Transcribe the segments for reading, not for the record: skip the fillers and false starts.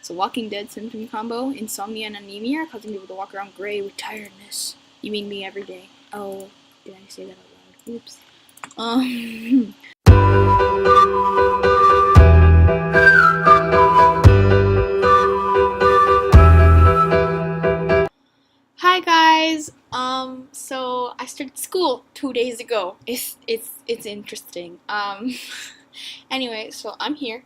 So Walking Dead symptom combo, insomnia and anemia, causing people to walk around gray with tiredness. You mean me every day. Oh, did I say that out loud? Oops. Hi guys. So I started school 2 days ago. It's interesting. Anyway, so I'm here.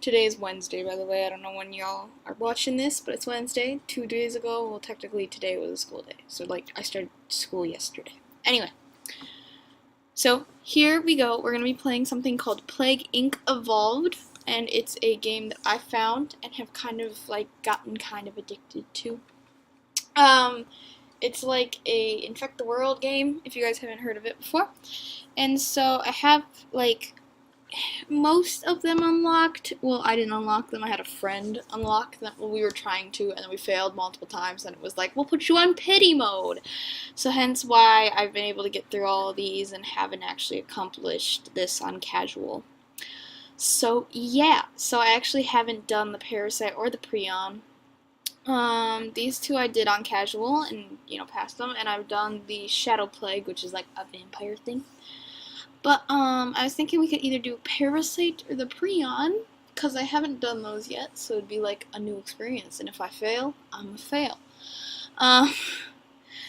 Today is Wednesday, by the way. I don't know when y'all are watching this, but it's Wednesday. 2 days ago, well, technically today was a school day. So, like, I started school yesterday. Anyway, so here we go. We're going to be playing something called Plague Inc. Evolved, and it's a game that I found and have kind of, like, gotten kind of addicted to. It's like a Infect the World game, if you guys haven't heard of it before. And so I have, like, most of them unlocked. Well, I didn't unlock them. I had a friend unlock them. Well, we were trying to, and then we failed multiple times, and it was like, we'll put you on pity mode. So hence why I've been able to get through all of these and haven't actually accomplished this on casual. So, yeah. So I actually haven't done the Parasite or the Prion. These two I did on casual and, passed them, and I've done the Shadow Plague, which is like a vampire thing. But, I was thinking we could either do Parasite or the Prion, because I haven't done those yet, so it'd be like a new experience, and if I fail, I'm a fail.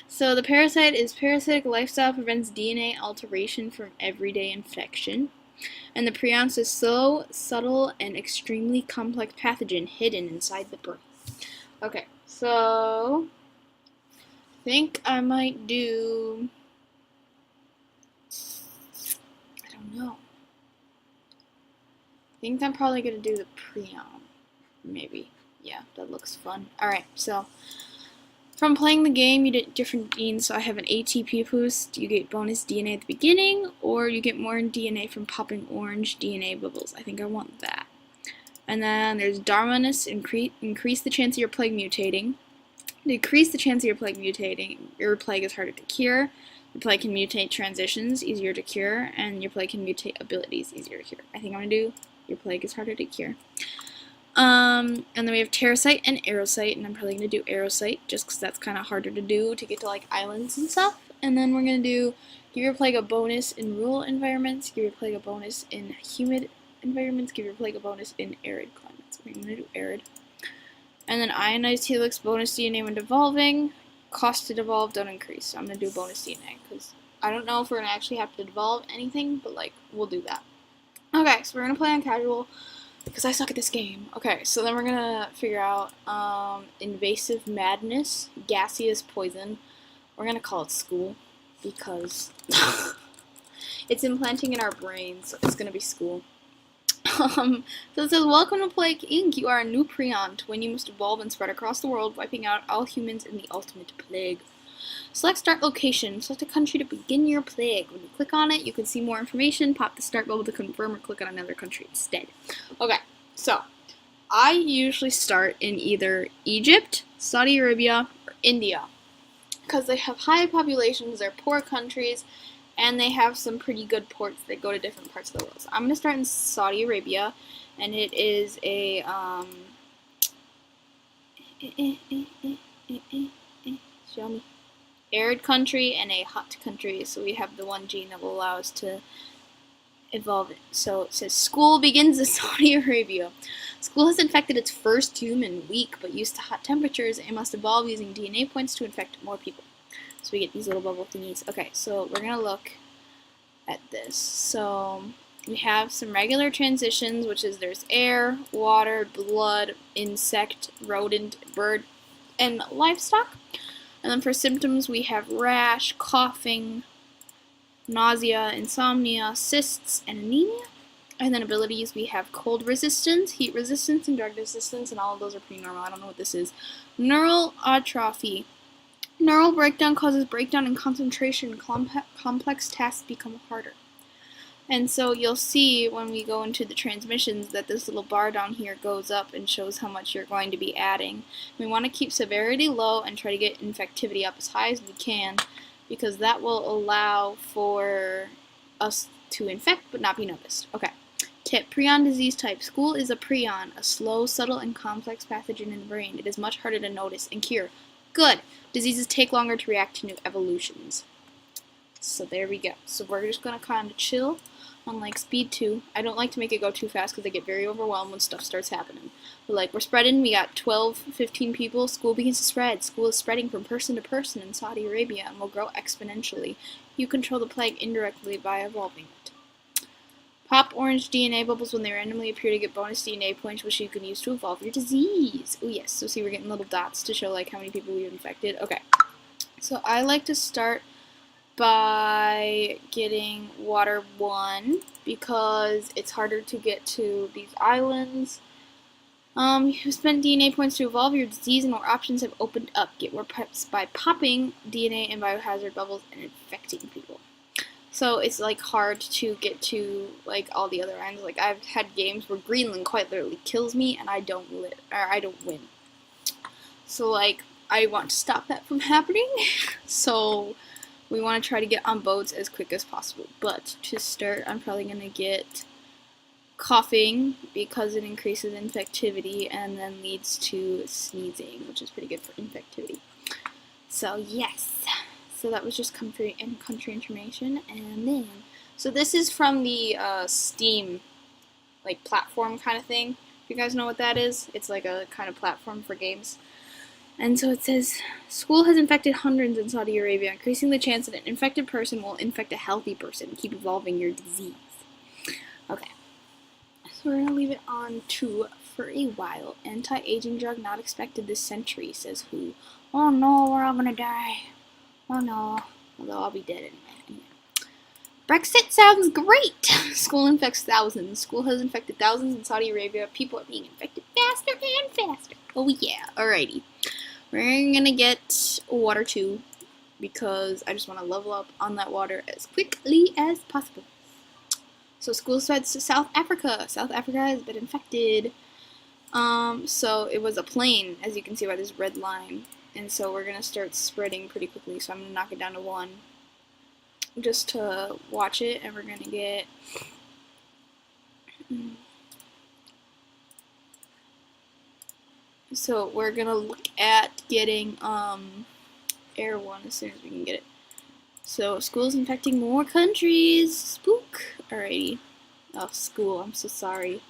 So the Parasite is parasitic lifestyle prevents DNA alteration from everyday infection. And the Prion is slow, subtle, and extremely complex pathogen hidden inside the brain. Okay, so I think I might do, I don't know. I think I'm probably going to do the Prion. Maybe. Yeah, that looks fun. Alright, so from playing the game, you get different genes. So I have an ATP boost. You get bonus DNA at the beginning, or you get more DNA from popping orange DNA bubbles. I think I want that. And then there's Darwinus, increase the chance of your plague mutating. Decrease the chance of your plague mutating. Your plague is harder to cure. Your plague can mutate transitions, easier to cure. And your plague can mutate abilities, easier to cure. I think I'm going to do your plague is harder to cure. And then we have Terracite and Aerosite. And I'm probably going to do Aerosite just because that's kind of harder to do to get to like islands and stuff. And then we're going to do give your plague a bonus in rural environments. Give your plague a bonus in humid environments, give your plague a bonus in arid climates. I'm going to do arid. And then ionized helix, bonus DNA when devolving. Cost to devolve, don't increase. So I'm going to do bonus DNA because I don't know if we're going to actually have to devolve anything, but like, we'll do that. Okay, so we're going to play on casual because I suck at this game. Okay, so then we're going to figure out invasive madness, gaseous poison. We're going to call it school because it's implanting in our brains, so it's going to be school. So it says, welcome to Plague Inc. You are a new Prion. To win, you must evolve and spread across the world, wiping out all humans in the ultimate plague. Select start location. Select a country to begin your plague. When you click on it, you can see more information. Pop the start bubble to confirm or click on another country instead. Okay, so I usually start in either Egypt, Saudi Arabia, or India. Because they have high populations, they're poor countries, and they have some pretty good ports that go to different parts of the world. So I'm going to start in Saudi Arabia, and it is a, show me, arid country and a hot country. So we have the one gene that will allow us to evolve it. So it says, school begins in Saudi Arabia. School has infected its first human weak, but used to hot temperatures, and must evolve using DNA points to infect more people. So we get these little bubble thingies. Okay, so we're going to look at this. So we have some regular transitions, which is there's air, water, blood, insect, rodent, bird, and livestock. And then for symptoms, we have rash, coughing, nausea, insomnia, cysts, and anemia. And then abilities, we have cold resistance, heat resistance, and drug resistance, and all of those are pretty normal. I don't know what this is. Neural atrophy. Neural breakdown causes breakdown in concentration. Complex tasks become harder. And so you'll see when we go into the transmissions that this little bar down here goes up and shows how much you're going to be adding. We want to keep severity low and try to get infectivity up as high as we can, because that will allow for us to infect but not be noticed. Okay. Tip: Prion disease type. School is a prion, a slow, subtle, and complex pathogen in the brain. It is much harder to notice and cure. Good. Diseases take longer to react to new evolutions. So there we go. So we're just going to kind of chill on like speed 2. I don't like to make it go too fast because I get very overwhelmed when stuff starts happening. But like we're spreading, we got 12, 15 people. School begins to spread. School is spreading from person to person in Saudi Arabia and will grow exponentially. You control the plague indirectly by evolving it. Pop orange DNA bubbles when they randomly appear to get bonus DNA points, which you can use to evolve your disease. Oh yes, so see we're getting little dots to show like how many people we've infected. Okay, so I like to start by getting water 1 because it's harder to get to these islands. You spent DNA points to evolve your disease and more options have opened up. Get more preps by popping DNA and biohazard bubbles and infecting people. So it's like hard to get to like all the other islands. Like I've had games where Greenland quite literally kills me and I don't win. So like I want to stop that from happening. So we want to try to get on boats as quick as possible. But to start, I'm probably going to get coughing because it increases infectivity and then leads to sneezing, which is pretty good for infectivity. So yes. So that was just country information, and then so this is from the Steam like platform kind of thing. If you guys know what that is, it's like a kind of platform for games. And so it says, school has infected hundreds in Saudi Arabia, increasing the chance that an infected person will infect a healthy person. Keep evolving your disease. Okay, so we're gonna leave it on 2 for a while. Anti-aging drug not expected this century, says who? Oh no, we're all gonna die. Oh no, although I'll be dead anyway. Brexit sounds great! School infects thousands. School has infected thousands in Saudi Arabia. People are being infected faster and faster. Oh yeah, alrighty. We're gonna get water 2 because I just want to level up on that water as quickly as possible. So school spreads to South Africa. South Africa has been infected. So it was a plane, as you can see by this red line. And so we're going to start spreading pretty quickly, so I'm going to knock it down to 1 just to watch it, and we're going to get so we're going to look at getting air 1 as soon as we can get it. So school's infecting more countries. Spook. Alrighty. Oh, school, I'm so sorry.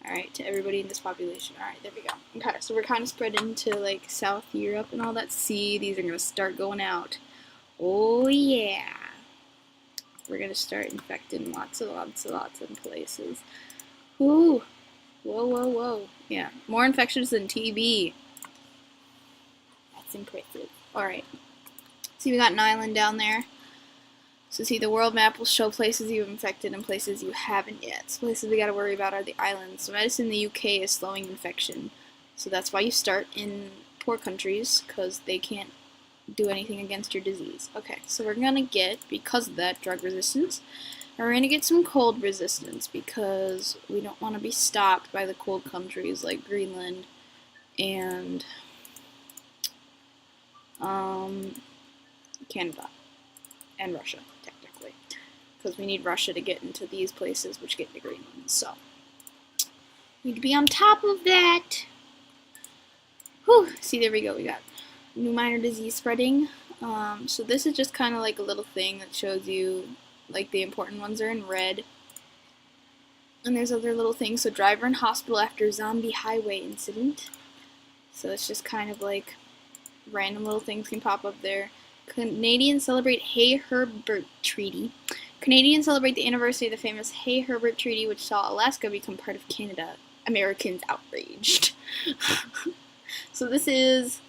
Alright, to everybody in this population. Alright, there we go. Okay, so we're kind of spread into, like, South Europe and all that. See, these are going to start going out. Oh, yeah. We're going to start infecting lots of places. Ooh. Whoa, whoa, whoa. Yeah, more infections than TB. That's impressive. Alright. See, we got an island down there. So see, the world map will show places you've infected and places you haven't yet. So places we gotta worry about are the islands. So medicine in the UK is slowing infection. So that's why you start in poor countries, because they can't do anything against your disease. Okay, so we're gonna get, because of that, drug resistance. And we're gonna get some cold resistance, because we don't want to be stopped by the cold countries like Greenland and Canada and Russia, technically, because we need Russia to get into these places, which get into Greenland. So we need to be on top of that. Whew. See, there we go. We got new minor disease spreading. So this is just kind of like a little thing that shows you, like, the important ones are in red. And there's other little things. So driver in hospital after zombie highway incident. So it's just kind of like random little things can pop up there. Canadians celebrate Hay-Herbert Treaty. Canadians celebrate the anniversary of the famous Hay-Herbert Treaty, which saw Alaska become part of Canada. Americans outraged. So this is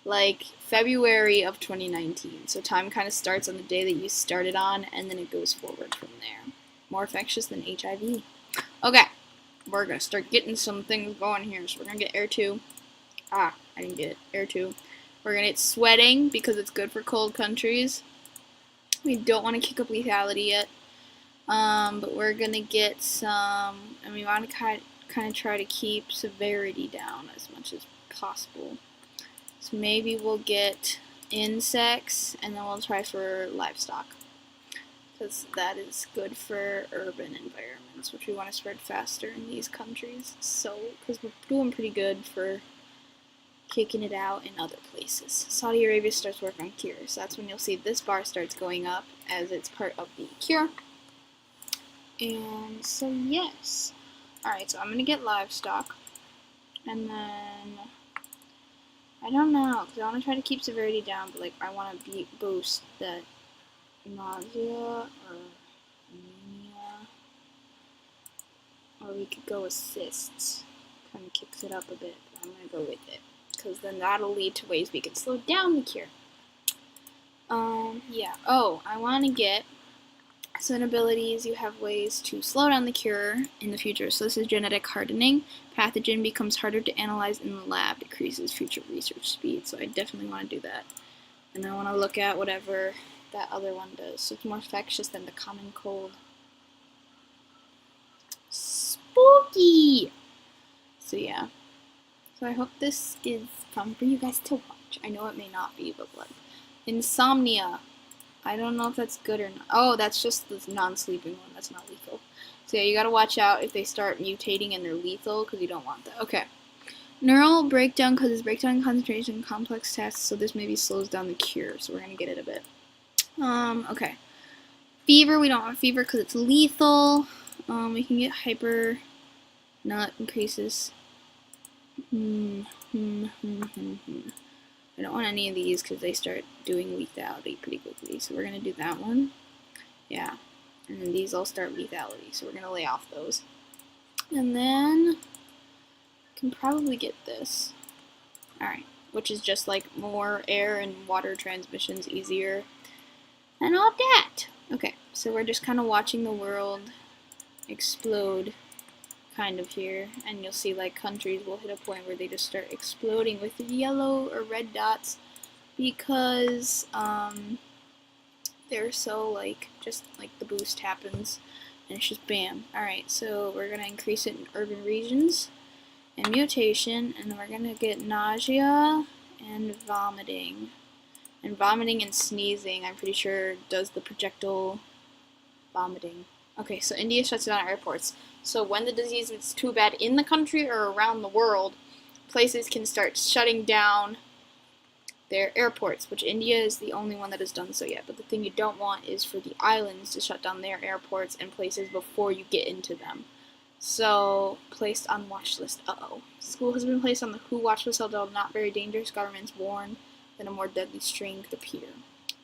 like February of 2019. So time kind of starts on the day that you started on, and then it goes forward from there. More infectious than HIV. Okay, we're going to start getting some things going here. So we're going to get air 2. I didn't get it. Air 2. We're going to get sweating because it's good for cold countries. We don't want to kick up lethality yet. But we're going to get some, and we want to kind of try to keep severity down as much as possible. So maybe we'll get insects, and then we'll try for livestock. because that is good for urban environments, which we want to spread faster in these countries. So, because we're doing pretty good for kicking it out in other places. Saudi Arabia starts work on cure, so that's when you'll see this bar starts going up as it's part of the cure. And so yes. Alright, so I'm gonna get livestock. And then I don't know, because I want to try to keep severity down, but like I want to boost that nausea or anemia. Or we could go assists. Kind of kicks it up a bit, but I'm going to go with it. Because then that'll lead to ways we can slow down the cure. Yeah. Oh, I want to get, so in abilities you have ways to slow down the cure in the future. So this is genetic hardening. Pathogen becomes harder to analyze in the lab, decreases future research speed. So I definitely want to do that. And I want to look at whatever that other one does. So it's more infectious than the common cold. Spooky! So yeah. So I hope this is fun for you guys to watch. I know it may not be, but like insomnia. I don't know if that's good or not. Oh, that's just the non-sleeping one. That's not lethal. So yeah, you gotta watch out if they start mutating and they're lethal, because you don't want that. Okay. Neural breakdown causes breakdown in concentration in complex tasks, so this maybe slows down the cure, so we're gonna get it a bit. Okay. Fever, we don't want fever because it's lethal. We can get hyper, not increases. I don't want any of these because they start doing lethality pretty quickly, so we're gonna do that one. Yeah. And then these all start lethality, so we're gonna lay off those. And then can probably get this. Alright, which is just like more air and water transmissions easier and all that. Okay, so we're just kind of watching the world explode kind of here, and you'll see like countries will hit a point where they just start exploding with yellow or red dots because they're so like just like the boost happens and it's just bam. Alright, so we're gonna increase it in urban regions and mutation, and then we're gonna get nausea and vomiting. And vomiting and sneezing, I'm pretty sure, does the projectile vomiting. Okay, so India shuts down airports. So when the disease is too bad in the country or around the world, places can start shutting down their airports, which India is the only one that has done so yet. But the thing you don't want is for the islands to shut down their airports and places before you get into them. So, placed on watch list. Uh-oh. School has been placed on the WHO watch list, although not very dangerous. Governments warn that a more deadly strain could appear.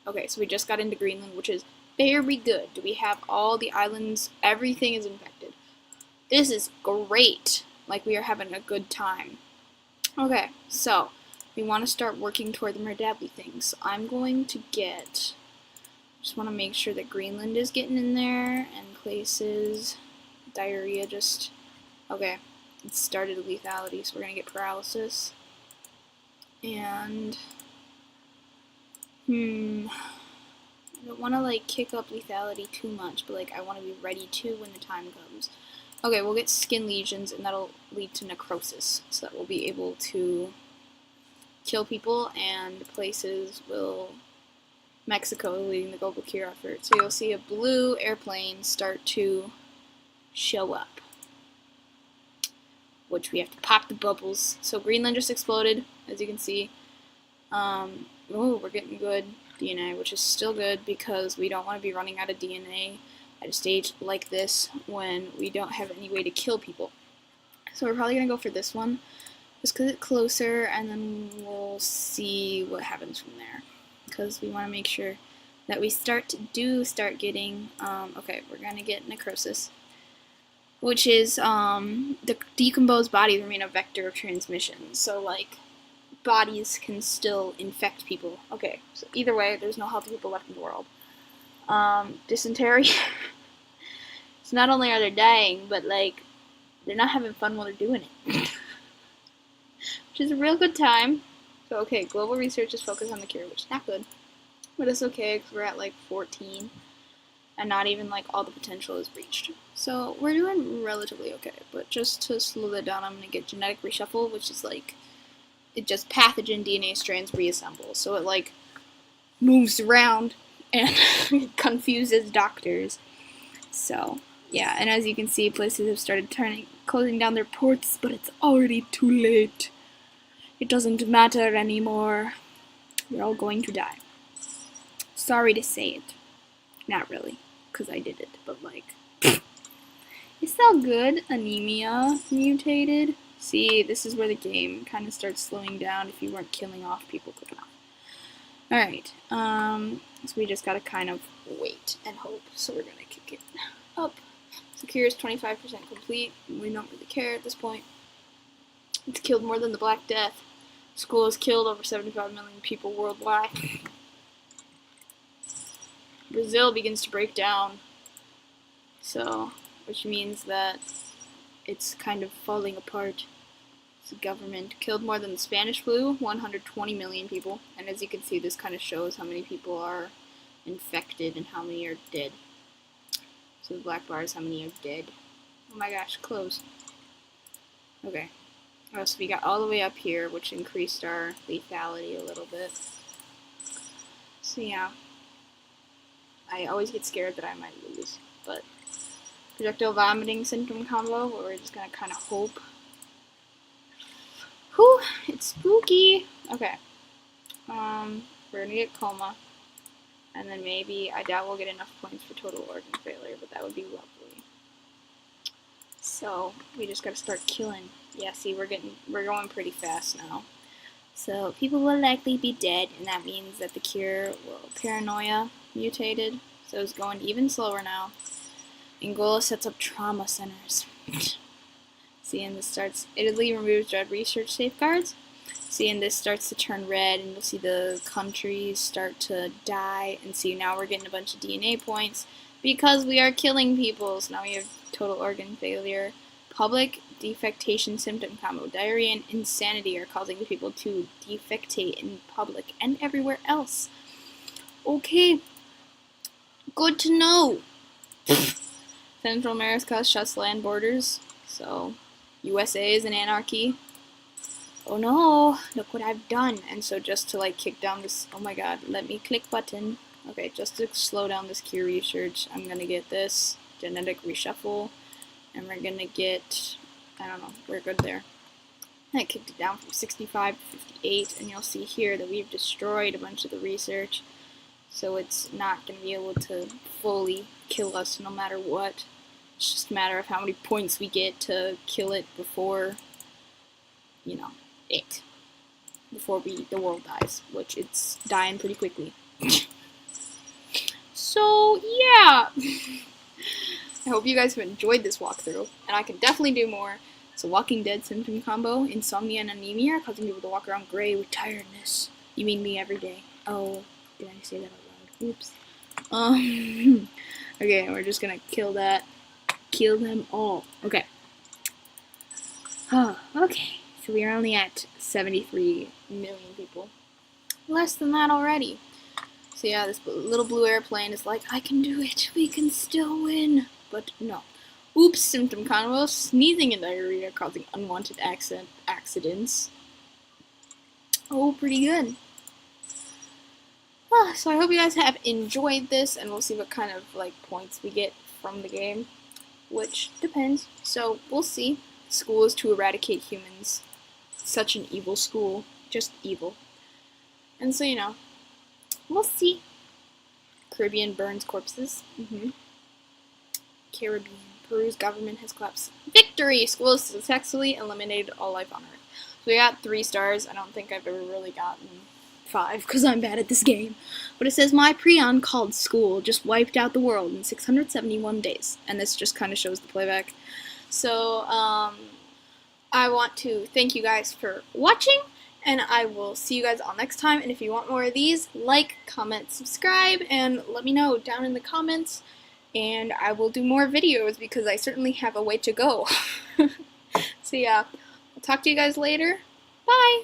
Okay, so we just got into Greenland, which is very good. Do we have all the islands? Everything is infected. This is great. Like, we are having a good time. Okay, so we want to start working toward the more deadly things. So I'm going to get, just want to make sure that Greenland is getting in there, and places, diarrhea just, okay, it started lethality, so we're going to get paralysis. And, I don't want to, like, kick up lethality too much, but, like, I want to be ready to when the time comes. Okay, we'll get skin lesions, and that'll lead to necrosis, so that we'll be able to kill people, and places will, Mexico leading the global cure effort. So you'll see a blue airplane start to show up, which we have to pop the bubbles. So Greenland just exploded, as you can see. Oh, we're getting good DNA, which is still good because we don't want to be running out of DNA at a stage like this when we don't have any way to kill people. So we're probably going to go for this one, just because it's closer, and then we'll see what happens from there. Because we want to make sure that we start getting, okay, we're going to get necrosis, which is the decomposed bodies remain a vector of transmission. So, like, bodies can still infect people. Okay, so either way, there's no healthy people left in the world. Dysentery. So not only are they dying, but, like, they're not having fun while they're doing it. Which is a real good time. So, okay, global research is focused on the cure, which is not good. But it's okay, because we're at, like, 14. And not even, like, all the potential is reached. So, we're doing relatively okay. But just to slow that down, I'm going to get genetic reshuffle, which is, like, it just pathogen DNA strands reassemble. So it, like, moves around and confuses doctors. So, yeah, and as you can see, places have started closing down their ports, but it's already too late. It doesn't matter anymore. We're all going to die. Sorry to say it. Not really, because I did it, but like, it's so good. Anemia mutated. See, this is where the game kind of starts slowing down if you weren't killing off people quick enough. Alright, so we just gotta kind of wait and hope. So we're gonna kick it up. Secure is 25% complete. We don't really care at this point. It's killed more than the Black Death. School has killed over 75 million people worldwide. Brazil begins to break down. So, which means that it's kind of falling apart. The government killed more than the Spanish flu, 120 million people. And as you can see, this kind of shows how many people are infected and how many are dead. So the black bar is how many are dead. Oh my gosh, close. Okay. Oh, so we got all the way up here, which increased our lethality a little bit. So yeah. I always get scared that I might lose. But projectile vomiting symptom combo, where we're just gonna kind of hope. Whew, it's spooky. Okay. We're gonna get coma. And then maybe, I doubt we'll get enough points for total organ failure, but that would be lovely. So, we just gotta start killing. Yeah, see, we're going pretty fast now. So, people will likely be dead, and that means that the cure will paranoia mutated. So it's going even slower now. Angola sets up trauma centers. See, and this starts, Italy removes drug research safeguards. See, and this starts to turn red, and you'll see the countries start to die. And see, now we're getting a bunch of DNA points because we are killing people. So now we have total organ failure. Public defecation symptom combo. Diarrhea and insanity are causing people to defecate in public and everywhere else. Okay. Good to know. Central America shuts land borders. So, USA is an anarchy. Oh no, look what I've done. And so just to like kick down this, oh my god, let me click button. Okay, just to slow down this cure research, I'm gonna get this genetic reshuffle. And we're gonna get, I don't know, we're good there. I kicked it down from 65 to 58, and you'll see here that we've destroyed a bunch of the research. So it's not going to be able to fully kill us no matter what. It's just a matter of how many points we get to kill it before, you know, before the world dies, which it's dying pretty quickly. So, yeah. I hope you guys have enjoyed this walkthrough, and I can definitely do more. It's a Walking Dead symptom combo. Insomnia and anemia are causing people to walk around gray with tiredness. You mean me every day. Oh, did I say that out loud? Oops. Okay, we're just gonna kill that. Kill them all. Okay. Okay. So we are only at 73 million people. Less than that already. So yeah, this little blue airplane is like, I can do it. We can still win. But no. Oops, symptom combo. Sneezing and diarrhea causing unwanted accidents. Oh, pretty good. So I hope you guys have enjoyed this, and we'll see what kind of like points we get from the game, which depends. So we'll see. School is to eradicate humans. Such an evil school, just evil. And so you know, we'll see. Caribbean burns corpses. Caribbean. Peru's government has collapsed. Victory! School has successfully eliminated all life on Earth. So we got 3 stars. I don't think I've ever really gotten 5 because I'm bad at this game. But it says my Prion called school just wiped out the world in 671 days. And this just kind of shows the playback. So, I want to thank you guys for watching, and I will see you guys all next time. And if you want more of these, like, comment, subscribe, and let me know down in the comments. And I will do more videos because I certainly have a way to go. So yeah, I'll talk to you guys later. Bye!